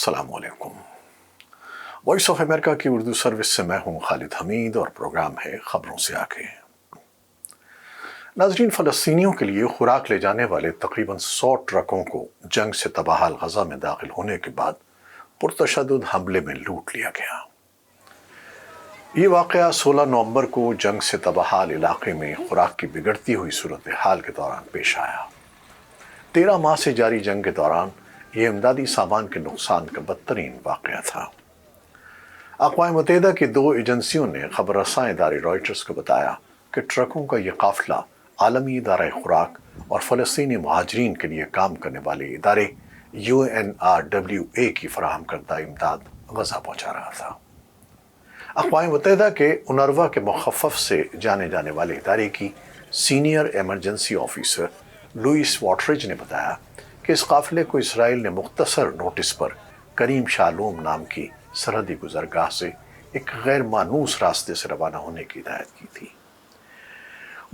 अस्सलाम वालेकुम। Voice of America की उर्दू सर्विस से मैं हूं खालिद हमीद और प्रोग्राम है खबरों से आगे। नाजरीन, फ़लस्तीनियों के लिए खुराक ले जाने वाले तकरीबन 100 ट्रकों को जंग से तबाहाल गजा में दाखिल होने के बाद पुरतशद्दुद हमले में लूट लिया गया। ये वाक़या 16 नवंबर को जंग से तबाहाल इलाके में खुराक की बिगड़ती हुई सूरत हाल के दौरान पेश आया। 13 माह से जारी जंग के दौरान ये इमदादी सामान के नुकसान का बदतरीन वाक़या था। अक़वाम मुत्तहिदा की 2 एजेंसियों ने खबर रसां इदारे रॉयटर्स को बताया कि ट्रकों का ये काफ़िला आलमी इदारा खुराक और फ़लस्तीनी महाजरीन के लिए काम करने वाले इदारे UNRWA की फराहम करदा इमदाद गजा पहुँचा रहा था। अक़वाम मुत्तहिदा के UNRWA के मुख़फ़्फ़फ़ से जाने जाने वाले इदारे की सीनियर एमरजेंसी ऑफिसर लुइस वॉटरिज ने बताया कि इस काफ़िले को इसराइल ने मुख्तसर नोटिस पर करीम शालूम नाम की सरहदी गुज़रगाह से एक गैर मानूस रास्ते से रवाना होने की हिदायत की थी।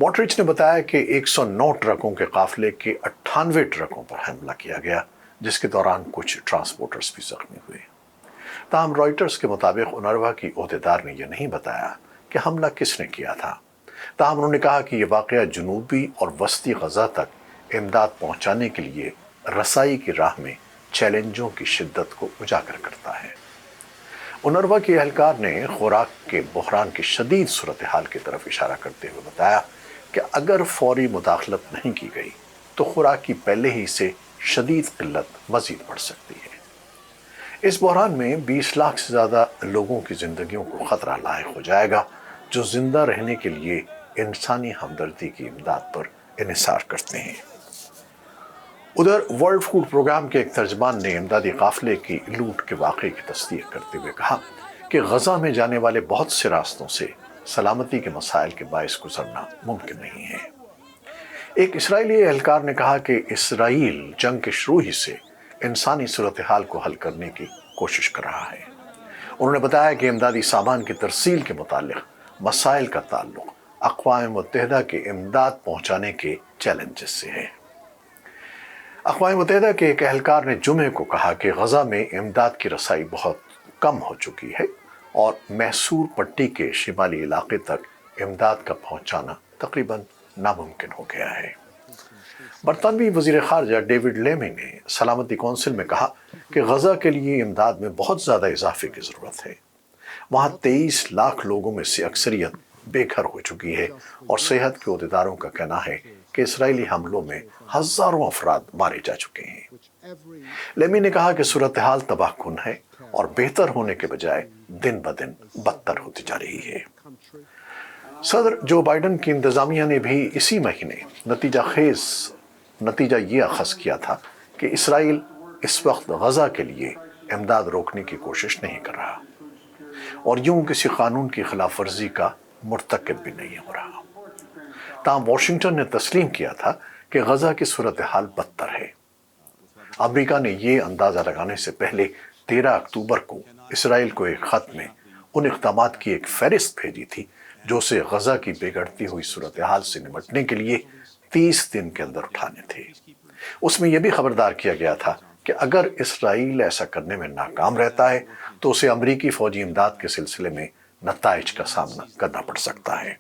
वॉटरिज ने बताया कि 109 ट्रकों के काफ़िले के 98 ट्रकों पर हमला किया गया, जिसके दौरान कुछ ट्रांसपोर्टर्स भी जख्मी हुए। ताहम रॉयटर्स के मुताबिक UNRWA की ओहदेदार ने यह नहीं बताया कि हमला किसने किया था। ताहम उन्होंने कहा कि यह वाक़या जनूबी और वस्ती गजा तक इमदाद पहुँचाने के लिए रसाई की राह में चैलेंजों की शिद्दत को उजागर करता है। UNRWA के एहलकार ने खुराक के बहरान की शदीद सूरत हाल की तरफ इशारा करते हुए बताया कि अगर फौरी मुदाखलत नहीं की गई तो खुराक की पहले ही से शदीद किल्लत मज़ीद बढ़ सकती है। इस बहरान में 20 लाख से ज़्यादा लोगों की ज़िंदगियों को ख़तरा लायक हो जाएगा, जो ज़िंदा रहने के लिए इंसानी हमदर्दी की इमदाद पर इन्हिसार करते हैं। उधर वर्ल्ड फूड प्रोग्राम के एक तर्जमान ने इमदादी काफ़िले की लूट के वाक़े की तस्दीक करते हुए कहा कि गजा में जाने वाले बहुत से रास्तों से सलामती के मसाइल के बायस गुजरना मुमकिन नहीं है। एक इसराइली एहलकार ने कहा कि इसराइल जंग के शुरू ही से इंसानी सूरत हाल को हल करने की कोशिश कर रहा है। उन्होंने बताया कि इमदादी सामान की तरसील के मुतालिक मसाइल का ताल्लुक अक़वाम मुत्तहिदा के इमदाद पहुँचाने के चैलेंजेस से है। अक़वाम मुत्तहिदा के एक एहलकार ने जुमे को कहा कि गजा में इमदाद की रसाई बहुत कम हो चुकी है और मैसूर पट्टी के शिमाली इलाके तक इमदाद का पहुँचाना तकरीबन नामुमकिन हो गया है। बरतानवी वज़ीर ख़ारजा डेविड लेमी ने सलामती कौंसिल में कहा कि गजा के लिए इमदाद में बहुत ज़्यादा इजाफे की ज़रूरत है। वहाँ 23 लाख लोगों में से अक्सरियत बेघर हो चुकी है और सेहत के अहदेदारों का कहना है कि इसराइली हमलों में हज़ारों अफराद मारे जा चुके हैं। लेमी ने कहा कि सूरत हाल तबाहकुन है और बेहतर होने के बजाय दिन ब दिन बदतर होती जा रही है। सदर जो बाइडन की इंतज़ामिया ने भी इसी महीने नतीजा ये अखज़ किया था कि इसराइल इस वक्त गजा के लिए इमदाद रोकने की कोशिश नहीं कर रहा और यूं किसी कानून की खिलाफ वर्जी का मुर्तकिब भी नहीं हो रहा। ताहम वाशिंगटन ने तस्लीम किया था कि गजा की सूरत हाल बदतर है। अमेरिका ने यह अंदाज़ा लगाने से पहले 13 अक्टूबर को इसराइल को एक ख़त में उन इक़दामात की एक फ़हरिस्त भेजी थी जो उसे गजा की बिगड़ती हुई सूरत हाल से निपटने के लिए 30 दिन के अंदर उठाने थे। उसमें यह भी खबरदार किया गया था कि अगर इसराइल ऐसा करने में नाकाम रहता है तो उसे अमरीकी फ़ौजी इमदाद के सिलसिले में नताइज का सामना करना पड़ सकता है।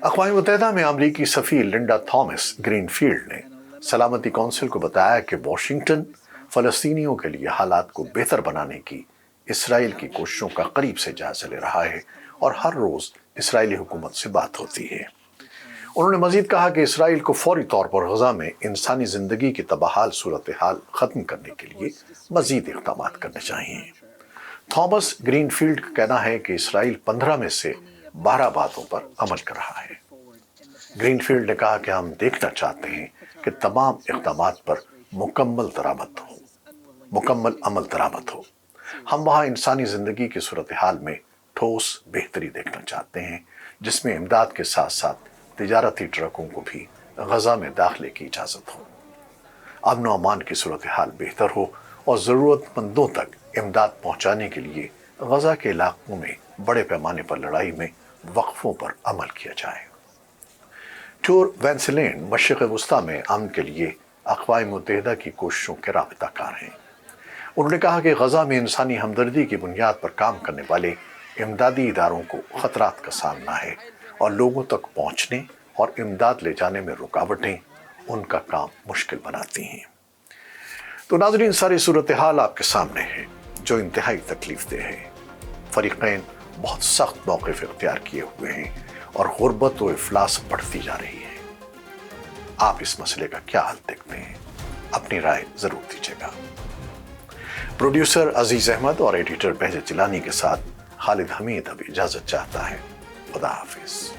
अक़वाम मुत्तहिदा में अमरीकी सफ़ीर लिंडा थॉमस ग्रीनफील्ड ने सलामती कौंसिल को बताया कि वाशिंगटन फ़लस्तीनियों के लिए हालात को बेहतर बनाने की इसराइल की कोशिशों का करीब से जायज़ा ले रहा है और हर रोज़ इसराइली हुकूमत से बात होती है। उन्होंने मज़ीद कहा कि इसराइल को फ़ौरी तौर पर गजा में इंसानी ज़िंदगी की तबाहाल सूरत हाल ख़त्म करने के लिए मज़ीद इक़दाम करने चाहिए। थॉमस ग्रीनफील्ड का कहना है कि इसराइल 15 में से 12 बातों पर अमल कर रहा है। ग्रीनफील्ड ने कहा कि हम देखना चाहते हैं कि तमाम इक़दामात पर मुकम्मल अमल दरामद हो। हम वहाँ इंसानी ज़िंदगी की सूरत हाल में ठोस बेहतरी देखना चाहते हैं, जिसमें इमदाद के साथ साथ तिजारती ट्रकों को भी गजा में दाखिले की इजाज़त हो, अमन व अमान की सूरत हाल बेहतर हो और ज़रूरतमंदों तक इमदाद पहुँचाने के लिए गजा के इलाकों में बड़े पैमाने पर लड़ाई में वक्फों पर अमल किया जाए। टूर वैंसलैंड मशरिक़ वस्ता में अमन के लिए अक़वाम मुत्तहिदा की कोशिशों के राबिताकार हैं। انہوں نے کہا کہ غزہ میں انسانی ہمدردی کی بنیاد پر کام کرنے والے امدادی اداروں کو خطرات کا سامنا ہے اور لوگوں تک پہنچنے اور امداد لے جانے میں رکاوٹیں ان کا کام مشکل بناتی ہیں۔ تو ناظرین، ساری صورتحال آپ کے سامنے ہے جو انتہائی تکلیف دہ ہے۔ فریقین بہت سخت موقف اختیار کیے ہوئے ہیں اور غربت و افلاس بڑھتی جا رہی ہے۔ آپ اس مسئلے کا کیا حل دیکھتے ہیں؟ اپنی رائے ضرور دیجیے گا۔ پروڈیوسر عزیز احمد اور ایڈیٹر بہجت جیلانی کے ساتھ خالد حمید اب اجازت چاہتا ہے۔ خدا حافظ۔